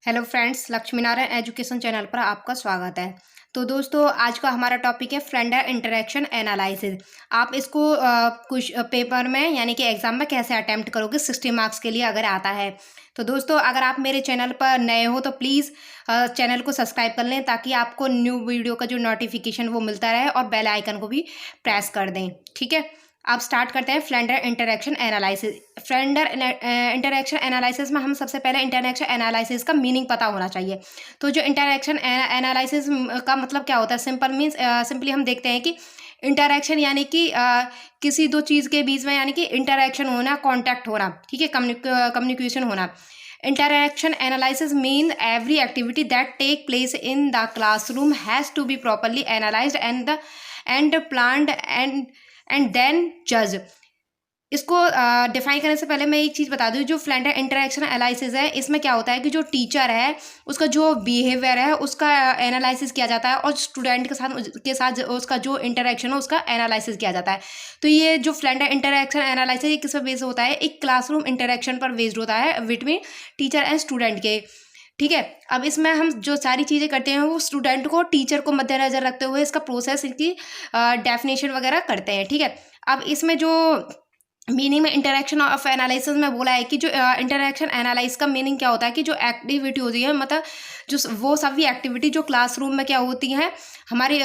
Hello friends, Lakshmi Narayan education channel पर आपका स्वागत है। तो दोस्तों, आज का हमारा टॉपिक है फ्रेंडर इंटरेक्शन एनालिसिस। आप इसको कुछ पेपर में यानी कि एग्जाम में कैसे अटेम्प्ट करोगे 60 मार्क्स के लिए अगर आता है। तो दोस्तों, अगर आप मेरे चैनल पर नए हो तो प्लीज़ चैनल को सब्सक्राइब कर लें ताकि आपको न्यू वीडियो का जो नोटिफिकेशन वो मिलता रहे और बेल आइकन को भी प्रेस कर दें। ठीक है, अब स्टार्ट करते हैं फ्रेंडर इंटरेक्शन एनालिसिस। फ्रेंडर इंटरेक्शन एनालिसिस में हम सबसे पहले इंटरेक्शन एनालिसिस का मीनिंग पता होना चाहिए। तो जो इंटरेक्शन एनालिसिस का मतलब क्या होता है, सिंपली हम देखते हैं कि इंटरेक्शन यानी कि किसी दो चीज़ के बीच में यानी कि इंटरेक्शन होना, कांटेक्ट होना, ठीक है, कम्युनिकेशन होना। Interaction analysis mean every activity that take place in the classroom has to be properly analysed and planned and then जज। इसको डिफाइन करने से पहले मैं एक चीज़ बता दूँ, जो फ्रेंडर इंटरेक्शन एनालिसिस है, इसमें क्या होता है कि जो टीचर है उसका जो बिहेवियर है उसका एनालिसिस किया जाता है और स्टूडेंट के साथ उसका जो इंटरेक्शन है उसका एनालिसिस किया जाता है। तो ये जो फ्रेंडर इंटरेक्शन एनालिसिस ये किस पर बेस्ड होता है, एक क्लासरूम इंटरेक्शन पर बेस्ड होता है बिटवीन टीचर एंड स्टूडेंट के। ठीक है, अब इसमें हम जो सारी चीज़ें करते हैं वो स्टूडेंट को टीचर को मद्देनजर रखते हुए इसका प्रोसेस, इनकी डेफिनेशन वगैरह करते हैं। ठीक है, अब इसमें जो मीनिंग में इंटरेक्शन ऑफ एनालिसिस में बोला है कि जो इंटरेक्शन एनालाइज का मीनिंग क्या होता है कि जो एक्टिविटी होती है, मतलब जो वो सभी एक्टिविटी जो क्लासरूम में क्या होती हैं हमारी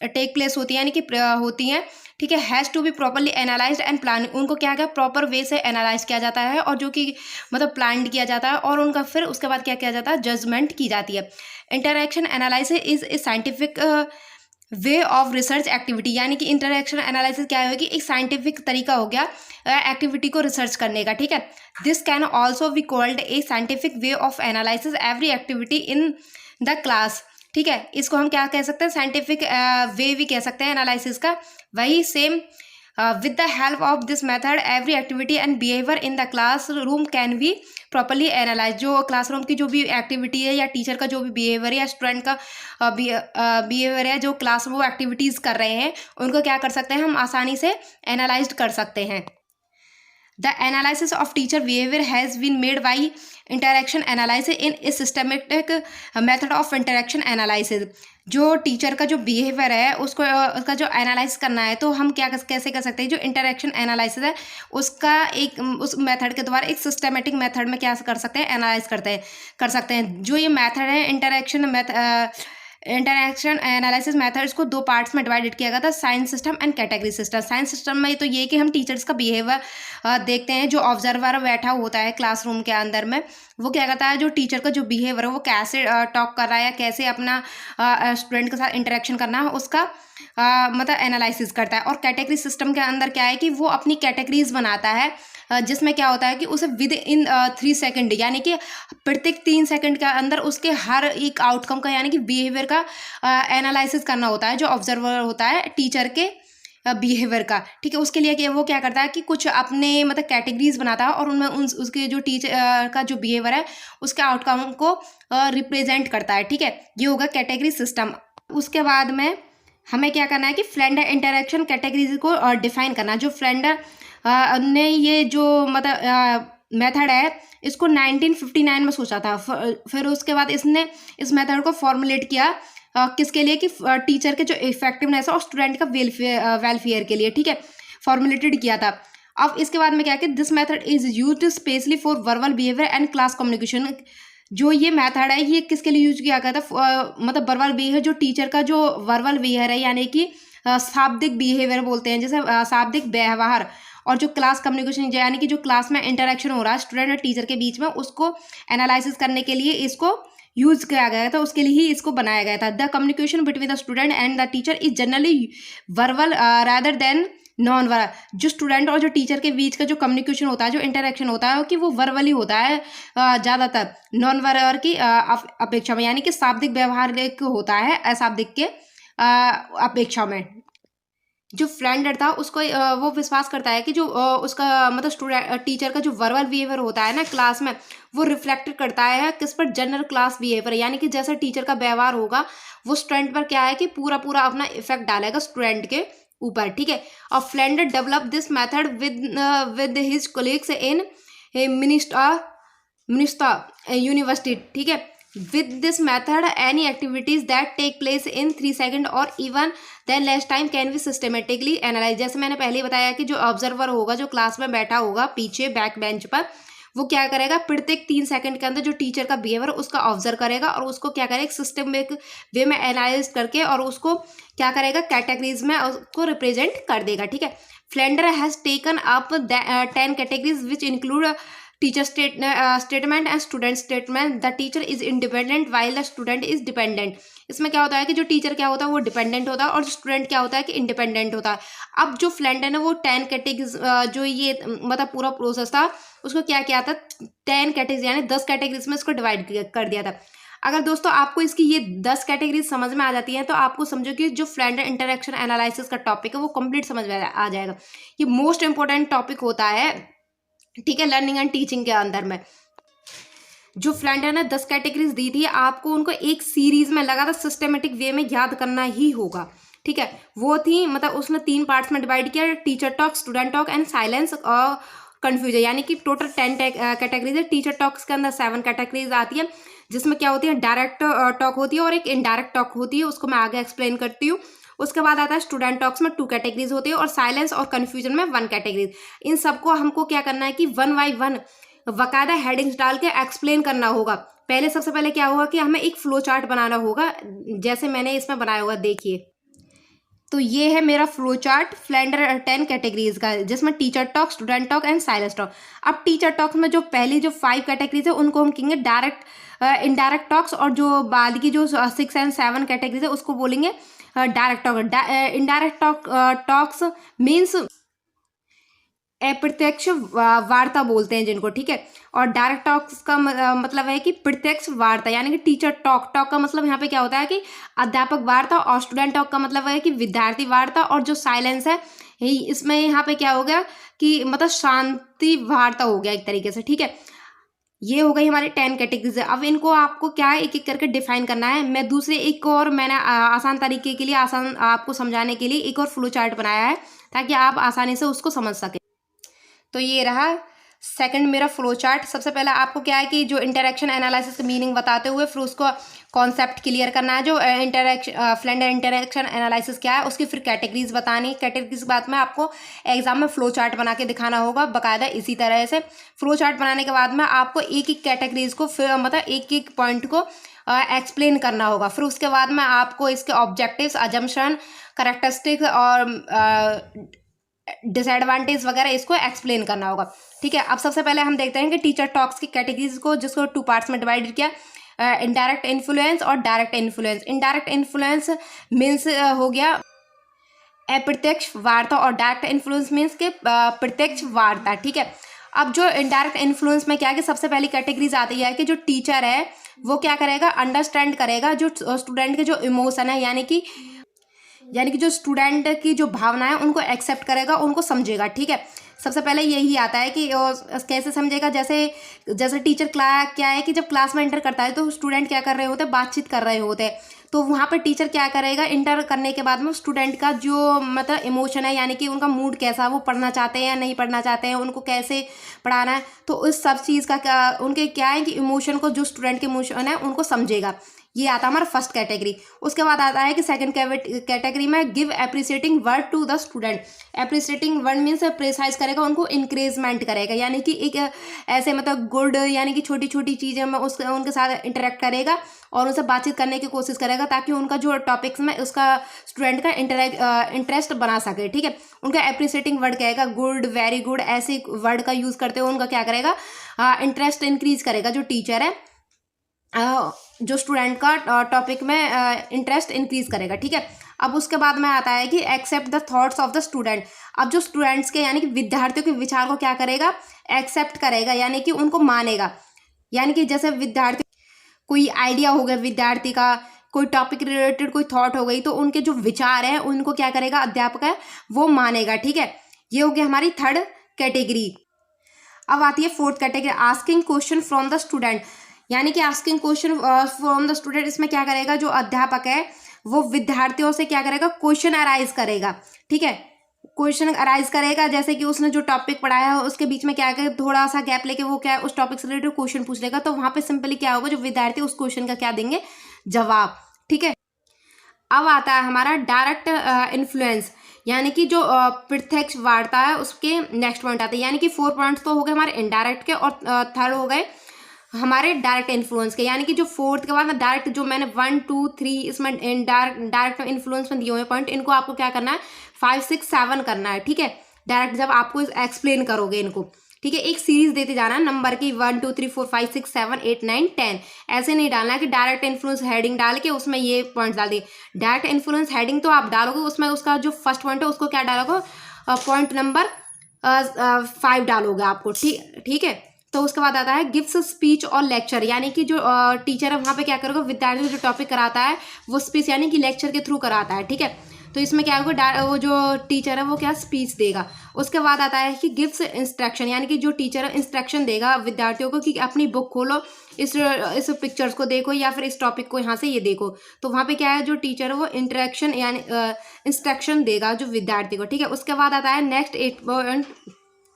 टेक प्लेस होती है यानी कि होती हैं, ठीक है, has to be properly analysed and plan. उनको क्या क्या प्रॉपर वे से एनालाइज किया जाता है और जो कि मतलब प्लान किया जाता है और उनका फिर उसके बाद क्या किया जाता है, जजमेंट की जाती है। Interaction analysis is a scientific way of research activity, यानी कि इंटरेक्शन एनालिसिस क्या है कि एक साइंटिफिक तरीका हो गया एक्टिविटी को रिसर्च करने का। ठीक है, this can also be called a scientific way of analysis every activity in the class. ठीक है, इसको हम क्या कह सकते हैं, साइंटिफिक वे भी कह सकते हैं एनालिसिस का। वही same with the help of this method every activity and behaviour in the class room can be properly analyse. जो क्लासरूम की जो भी एक्टिविटी है या टीचर का जो भी बिहेवियर है या स्टूडेंट का बिहेवियर है, जो क्लास वो एक्टिविटीज़ कर रहे हैं उनको क्या कर सकते हैं, हम आसानी से एनालाइज कर सकते हैं। The analysis of teacher behavior has been made by interaction analysis in a systematic method of interaction analysis। जो टीचर का जो बिहेवियर है उसको उसका जो एनालाइज करना है तो हम कैसे कर सकते हैं, जो इंटरेक्शन एनालिसिस है उसका उस मेथड के द्वारा एक सिस्टमेटिक मेथड में क्या कर सकते हैं, एनालाइज कर सकते हैं। जो ये मेथड है इंटरेक्शन एनालिसिस मेथड, इसको दो पार्ट्स में डिवाइडेड किया गया था, science system and category system. Science system में तो ये कि हम टीचर्स का बिहेवियर देखते हैं, जो ऑब्जर्वर बैठा होता है क्लासरूम के अंदर में वो क्या करता है, जो टीचर का जो बिहेवियर है वो कैसे टॉक कर रहा है या कैसे अपना स्टूडेंट के साथ इंटरेक्शन करना है उसका मतलब एनालिसिस करता है। और कैटेगरी सिस्टम के अंदर क्या है कि वो अपनी कैटेगरीज बनाता है, जिसमें क्या होता है कि उसे विद इन 3 सेकेंड यानी कि प्रत्येक 3 सेकंड के अंदर उसके हर एक आउटकम का यानी कि बिहेवियर का एनालिसिस करना होता है, जो ऑब्जर्वर होता है टीचर के बिहेवियर का। ठीक है, उसके लिए कि वो क्या करता है कि कुछ अपने मतलब कैटेगरीज बनाता है और उनमें उसके जो टीचर का जो बिहेवियर है उसके आउटकम को रिप्रेजेंट करता है। ठीक है, ये होगा कैटेगरी सिस्टम। उसके बाद में हमें क्या करना है कि फ्रेंडर इंटरेक्शन कैटेगरीज को डिफाइन करना। जो फ्रेंडर ने ये जो मतलब मेथड है इसको 1959 में सोचा था। फिर उसके बाद इसने इस मेथड को फॉर्मुलेट किया किसके लिए कि टीचर के जो इफेक्टिवनेस है और स्टूडेंट का वेलफेयर के लिए। ठीक है, फॉर्मुलेटेड किया था। अब इसके बाद में क्या कि this method is used specially for verbal behaviour and class communication. जो ये मेथड है ये किसके लिए यूज किया गया था, मतलब वर्बल बिहेवियर, जो टीचर का जो वर्बल बिहेवियर है यानी कि शाब्दिक बिहेवियर बोलते हैं, जैसे शाब्दिक व्यवहार, और जो क्लास कम्युनिकेशन यानी कि जो क्लास में इंटरेक्शन हो रहा है स्टूडेंट और टीचर के बीच में उसको एनालिसिस करने के लिए इसको यूज किया गया था, उसके लिए ही इसको बनाया गया था। The communication between the student and the teacher is generally verbal rather than non verbal. जो स्टूडेंट और जो टीचर के बीच का जो कम्युनिकेशन होता है, जो इंटरेक्शन होता है कि वो वर्बली होता है ज़्यादातर, नॉन वर्बल की अपेक्षा में, यानी कि शाब्दिक व्यवहार होता है अशाब्दिक के अपेक्षा में। जो फ्रेंडर था उसको वो विश्वास करता है कि जो उसका मतलब स्टूडेंट टीचर का जो वर्बल बिहेवियर होता है ना क्लास में, वो रिफ्लेक्ट करता है किस पर, जनरल क्लास बिहेवियर, यानी कि जैसा टीचर का व्यवहार होगा वो स्टूडेंट पर क्या है कि पूरा पूरा अपना इफेक्ट डालेगा स्टूडेंट के ऊपर। ठीक है, और फ्रेंडर develop this method with his colleagues in मिनिस्टर मिनिस्ता यूनिवर्सिटी, ठीक है। With this method any activities that take place in 3 second और even then less time can be systematically analyse. जैसे मैंने पहले ही बताया कि जो ऑब्जर्वर होगा, जो क्लास में बैठा होगा पीछे बैक बेंच पर, वो क्या करेगा, प्रत्येक 3 सेकंड के अंदर जो टीचर का बिहेवियर उसका ऑब्जर्व करेगा और उसको क्या करेगा, सिस्टमिक वे में एनालाइज करके और उसको क्या करेगा, कैटेगरीज में उसको रिप्रेजेंट कर देगा, ठीक है। Flander has taken up 10 categories which include teacher statement and student statement. The teacher is independent while the student is dependent. इसमें क्या होता है कि जो टीचर क्या होता है वो डिपेंडेंट होता है और जो स्टूडेंट क्या होता है कि इंडिपेंडेंट होता है। अब जो फ्लेंडर ने वो 10 कैटेगरीज जो ये मतलब पूरा प्रोसेस था उसको क्या किया था, 10 कैटेगरीज यानी 10 कैटेगरीज में इसको डिवाइड कर दिया था। अगर दोस्तों आपको इसकी ये 10 कैटेगरीज समझ में आ जाती हैं तो आपको समझो कि जो फ्लेंडर इंटरेक्शन एनालिसिस का टॉपिक है वो कंप्लीट समझ में आ जाएगा। ये मोस्ट इंपॉर्टेंट टॉपिक होता है, ठीक है, लर्निंग एंड टीचिंग के अंदर में। जो फ्लेंडर ने 10 कैटेगरीज दी थी आपको उनको एक सीरीज में लगातार सिस्टमेटिक वे में याद करना ही होगा, ठीक है। वो थी मतलब उसने 3 पार्ट्स में डिवाइड किया, teacher talk, student talk and silence और कन्फ्यूजन, यानी कि टोटल 10 कैटेगरीज है। टीचर टॉक्स के अंदर 7 कैटेगरीज आती है जिसमें क्या होती है, डायरेक्ट टॉक होती है और एक इनडायरेक्ट टॉक होती है, उसको मैं आगे एक्सप्लेन करती हूँ। उसके बाद आता है स्टूडेंट टॉक्स में 2 कैटेगरीज होती है और साइलेंस और कन्फ्यूजन में 1 कैटेगरीज। इन सबको हमको क्या करना है कि 1 बाय 1 बाकायदा हेडिंग्स डाल के एक्सप्लेन करना होगा। पहले सबसे पहले क्या होगा कि हमें एक फ्लो चार्ट बनाना होगा, जैसे मैंने इसमें बनाया होगा, देखिए। तो ये है मेरा फ्लो चार्ट फ्लेंडर 10 कैटेगरीज का, जिसमें teacher talk, student talk and silence talk. अब टीचर टॉक में जो पहली जो 5 कैटेगरीज है उनको हम कहेंगे डायरेक्ट इनडायरेक्ट टॉक्स, और जो बाद की जो 6 एंड 7 कैटेगरीज है उसको बोलेंगे direct talk. Indirect talks means अप्रत्यक्ष वार्ता बोलते हैं जिनको, ठीक है। और डायरेक्ट टॉक्स का मतलब है कि प्रत्यक्ष वार्ता, यानी कि टीचर टॉक का मतलब यहाँ पे क्या होता है कि अध्यापक वार्ता, और स्टूडेंट टॉक का मतलब है कि विद्यार्थी वार्ता, और जो साइलेंस है इसमें यहाँ पे क्या हो गया कि मतलब शांति वार्ता हो गया एक तरीके से, ठीक है। ये हो गई हमारी 10 कैटेगरीज। अब इनको आपको क्या है एक एक करके डिफाइन करना है। मैं दूसरे एक और मैंने आसान तरीके के लिए, आसान आपको समझाने के लिए एक और फ्लो चार्ट बनाया है ताकि आप आसानी से उसको समझ सकें। तो ये रहा सेकंड मेरा फ्लो चार्ट। सबसे पहले आपको क्या है कि जो इंटरेक्शन एनालिसिस का मीनिंग बताते हुए फिर उसको कॉन्सेप्ट क्लियर करना है, जो फ्लेंडर इंटरेक्शन एनालिसिस क्या है, उसकी फिर कैटेगरीज बतानी। कैटेगरीज के बाद में आपको एग्जाम में फ्लो चार्ट बना के दिखाना होगा बाकायदा। इसी तरह से फ्लो चार्ट बनाने के बाद में आपको एक एक कैटेगरीज को फिर मतलब एक एक पॉइंट को एक्सप्लेन करना होगा। फिर उसके बाद में आपको इसके ऑब्जेक्टिव्स, अजम्पशन, कैरेक्टरिस्टिक और डिसएडवांटेज वगैरह इसको एक्सप्लेन करना होगा, ठीक है। अब सबसे पहले हम देखते हैं कि टीचर टॉक्स की कैटेगरीज को, जिसको 2 पार्ट्स में डिवाइड किया, इनडायरेक्ट इन्फ्लुएंस और direct influence. Indirect influence means हो गया अप्रत्यक्ष वार्ता, और डायरेक्ट इन्फ्लुएंस मीन्स के प्रत्यक्ष वार्ता, ठीक है। अब जो इनडायरेक्ट इन्फ्लुएंस में क्या है कि सबसे पहली कैटेगरीज आती है कि जो टीचर है वो क्या करेगा, अंडरस्टैंड करेगा जो स्टूडेंट के जो इमोशन है, यानी कि जो स्टूडेंट की जो भावना है उनको एक्सेप्ट करेगा, उनको समझेगा, ठीक है। सबसे पहले यही आता है कि कैसे समझेगा। जैसे टीचर क्या है कि जब क्लास में एंटर करता है तो स्टूडेंट क्या कर रहे होते हैं, बातचीत कर रहे होते हैं। तो वहाँ पर टीचर क्या करेगा, इंटर करने के बाद में स्टूडेंट का जो मतलब इमोशन है, यानी कि उनका मूड कैसा है, वो पढ़ना चाहते हैं या नहीं पढ़ना चाहते हैं, उनको कैसे पढ़ाना है, तो उस सब चीज़ का क्या उनके क्या है कि इमोशन को, जो स्टूडेंट के इमोशन है उनको समझेगा। ये आता है हमारा फर्स्ट कैटेगरी। उसके बाद आता है कि सेकंड कैटेगरी में give appreciating word to the student. Appreciating word means praise करेगा, उनको इंक्रेजमेंट करेगा, यानी कि एक ऐसे मतलब गुड, यानी कि छोटी छोटी चीज़ें में उनके साथ इंटरेक्ट करेगा और उनसे बातचीत करने की कोशिश करेगा ताकि उनका जो टॉपिक्स में उसका स्टूडेंट का इंटरेस्ट बना सके, ठीक है। उनका एप्रिसिएटिंग वर्ड कहेगा, गुड, वेरी गुड, ऐसे वर्ड का यूज़ करते हुए उनका क्या करेगा, इंटरेस्ट इंक्रीज करेगा जो टीचर है, जो स्टूडेंट का टॉपिक में इंटरेस्ट इंक्रीज करेगा, ठीक है। अब उसके बाद में आता है कि accept the thoughts of the student. अब जो स्टूडेंट्स के यानी कि विद्यार्थियों के विचार को क्या करेगा, एक्सेप्ट करेगा, यानी कि उनको मानेगा। यानी कि जैसे विद्यार्थी कोई आइडिया हो गया, विद्यार्थी का कोई टॉपिक रिलेटेड कोई थॉट हो गई, तो उनके जो विचार हैं उनको क्या करेगा, अध्यापक है वो मानेगा, ठीक है। ये हो गया हमारी थर्ड कैटेगरी। अब आती है fourth category, asking question from the student. यानी कि asking question from the student, इसमें क्या करेगा, जो अध्यापक है वो विद्यार्थियों से क्या करेगा, क्वेश्चन अराइज करेगा, ठीक है। क्वेश्चन अराइज करेगा, जैसे कि उसने जो टॉपिक पढ़ाया है उसके बीच में क्या है, थोड़ा सा गैप लेके वो क्या है उस टॉपिक से रिलेटेड क्वेश्चन पूछ लेगा। तो वहाँ पे सिंपली क्या होगा, जो विद्यार्थी उस क्वेश्चन का क्या देंगे, जवाब। ठीक है, अब आता है हमारा डायरेक्ट इन्फ्लुएंस, यानी कि जो प्रत्यक्ष वार्ता है उसके नेक्स्ट पॉइंट आते हैं। यानी कि 4 पॉइंट्स तो हो गए हमारे इनडायरेक्ट के, और थर्ड हो गए हमारे डायरेक्ट इन्फ्लुएंस के। यानी कि जो फोर्थ के बाद में डायरेक्ट, जो मैंने 1 2 3 इसमें डायरेक्ट इन्फ्लुएंस में दिए हुए पॉइंट, इनको आपको क्या करना है, 5 6 7 करना है। ठीक है, डायरेक्ट जब आपको एक्सप्लेन करोगे इनको। ठीक है, एक सीरीज देते जाना है नंबर की 1 2 3 4 5 6 7 8 9 10। ऐसे नहीं डालना है कि डायरेक्ट इन्फ्लुएंस हेडिंग डाल के उसमें ये पॉइंट डाल दिए। डायरेक्ट इन्फ्लुएंस हेडिंग तो आप डालोगे, उसमें उसका जो फर्स्ट पॉइंट है उसको क्या डालोगे, पॉइंट नंबर 5 डालोगे आपको। ठीक है, तो उसके बाद आता है गिव्स स्पीच और लेक्चर, यानी कि जो टीचर है वहाँ पे क्या करोगे, विद्यार्थी को जो टॉपिक कराता है वो स्पीच यानी कि लेक्चर के थ्रू कराता है। ठीक है, तो इसमें क्या होगा, वो जो टीचर है वो क्या स्पीच देगा। उसके बाद आता है कि गिव्स इंस्ट्रक्शन, यानी कि जो टीचर है इंस्ट्रक्शन देगा विद्यार्थियों को कि अपनी बुक खोलो, इस पिक्चर्स को देखो या फिर इस टॉपिक को यहाँ से ये देखो। तो वहाँ पे क्या है, जो टीचर है वो इंटरेक्शन यानी इंस्ट्रक्शन देगा जो विद्यार्थी को। ठीक है, उसके बाद आता है नेक्स्ट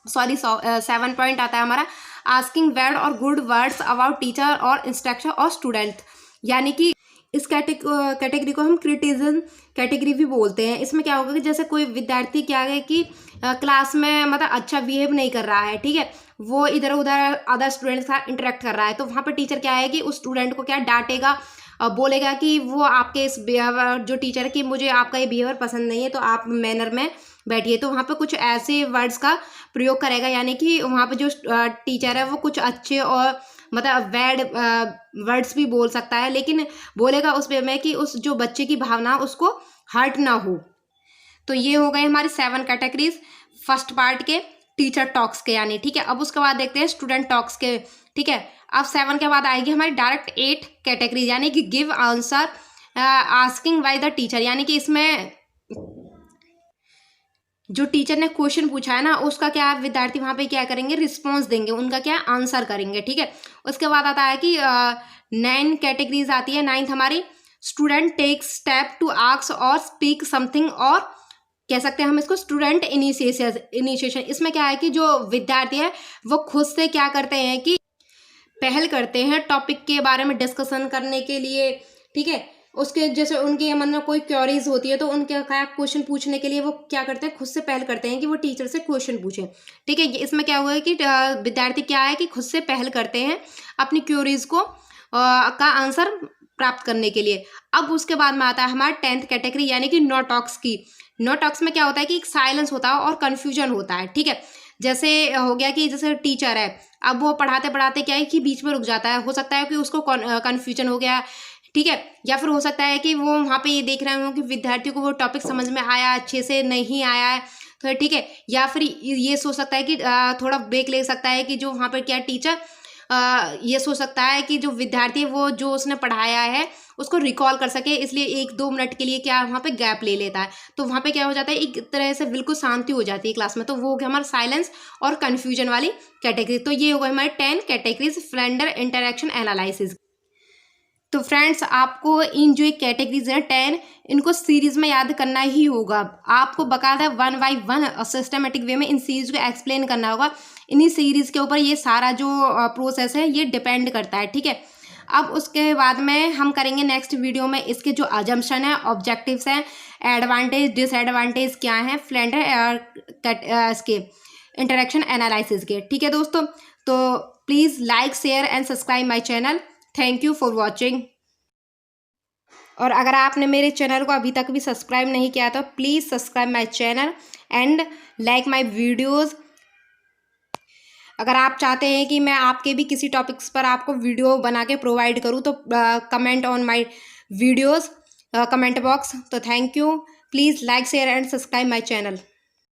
7 पॉइंट आता है हमारा आस्किंग बैड और गुड वर्ड्स अबाउट टीचर और इंस्ट्रक्टर और स्टूडेंट। यानी कि इस कैटेगरी को हम क्रिटिसिज्म कैटेगरी भी बोलते हैं। इसमें क्या होगा कि जैसे कोई विद्यार्थी क्या है कि क्लास में मतलब अच्छा बिहेव नहीं कर रहा है। ठीक है, वो इधर उधर अदर स्टूडेंट्स के साथ इंटरेक्ट कर रहा है, तो वहाँ पर टीचर क्या है कि उस स्टूडेंट को क्या डांटेगा, बोलेगा कि वो आपके इस बिहेवियर, जो टीचर है कि मुझे आपका ये बिहेवियर पसंद नहीं है तो आप मैनर में बैठिए। तो वहाँ पे कुछ ऐसे वर्ड्स का प्रयोग करेगा, यानी कि वहाँ पे जो टीचर है वो कुछ अच्छे और मतलब बैड वर्ड्स भी बोल सकता है, लेकिन बोलेगा उस वे में कि उस जो बच्चे की भावना उसको हर्ट ना हो। तो ये हो गए हमारे 7 कैटेगरीज फर्स्ट पार्ट के टीचर टॉक्स के यानी। ठीक है, अब उसके बाद देखते हैं स्टूडेंट टॉक्स के। ठीक है, अब 7 के बाद आएगी हमारी डायरेक्ट 8 कैटेगरीज, यानी कि give answer asking by the teacher, यानी कि इसमें जो टीचर ने क्वेश्चन पूछा है ना उसका क्या विद्यार्थी वहाँ पे क्या करेंगे, रिस्पॉन्स देंगे, उनका क्या आंसर करेंगे। ठीक है, उसके बाद आता है कि 9 कैटेगरीज आती है। 9th हमारी student take step to ask और स्पीक समथिंग, और कह सकते हैं हम इसको स्टूडेंट इनिशिएशन। इसमें क्या है कि जो विद्यार्थी है वो खुद से क्या करते हैं कि पहल करते हैं टॉपिक के बारे में डिस्कशन करने के लिए। ठीक है, उसके जैसे उनके मतलब कोई क्वेरीज होती है तो उनके क्या क्वेश्चन पूछने के लिए वो क्या करते हैं, खुद से पहल करते हैं कि वो टीचर से क्वेश्चन पूछें। ठीक है, इसमें क्या हुआ है कि विद्यार्थी क्या है कि खुद से पहल करते हैं अपनी क्वेरीज को का आंसर प्राप्त करने के लिए। अब उसके बाद में आता है हमारा 10th कैटेगरी, यानी कि नो टॉक्स की। नो टॉक्स में क्या होता है कि एक साइलेंस होता है और कन्फ्यूजन होता है। ठीक है, जैसे हो गया कि जैसे टीचर है, अब वो पढ़ाते पढ़ाते क्या है कि बीच में रुक जाता है, हो सकता है कि उसको कन्फ्यूजन हो गया। ठीक है, या फिर हो सकता है कि वो वहाँ पे ये देख रहे हो कि विद्यार्थी को वो टॉपिक समझ में आया, अच्छे से नहीं आया है। तो ठीक है, या फिर ये सोच सकता है कि थोड़ा ब्रेक ले सकता है कि जो वहाँ पर क्या टीचर ये सोच सकता है कि जो विद्यार्थी वो जो उसने पढ़ाया है उसको रिकॉल कर सके, इसलिए 1-2 मिनट के लिए क्या वहाँ पे गैप ले लेता है। तो वहाँ पे क्या हो जाता है, एक तरह से बिल्कुल शांति हो जाती है क्लास में। तो वो हो गया हमारा साइलेंस और कन्फ्यूजन वाली कैटेगरी। तो ये हो गए हमारे 10 कैटेगरीज फ्रेंडर इंटरेक्शन एनालिसिस। तो फ्रेंड्स, आपको इन जो कैटेगरीज हैं 10, इनको सीरीज में याद करना ही होगा। आपको बकायदा 1 by 1 सिस्टमेटिक वे में इन सीरीज को एक्सप्लेन करना होगा। इन्हीं सीरीज के ऊपर ये सारा जो प्रोसेस है ये डिपेंड करता है। ठीक है, अब उसके बाद में हम करेंगे नेक्स्ट वीडियो में इसके जो अजम्पशन है, ऑब्जेक्टिव्स हैं, एडवांटेज डिसएडवांटेज क्या है फ्रेंडर इसके इंटरेक्शन एनालिसिस के। ठीक है दोस्तों, तो please like share and subscribe my channel. Thank you for watching. और अगर आपने मेरे चैनल को अभी तक भी सब्सक्राइब नहीं किया तो please subscribe my channel and like my videos. अगर आप चाहते हैं कि मैं आपके भी किसी टॉपिक्स पर आपको वीडियो बना के प्रोवाइड करूं तो comment on my videos comment box. तो thank you, please like share and subscribe my channel.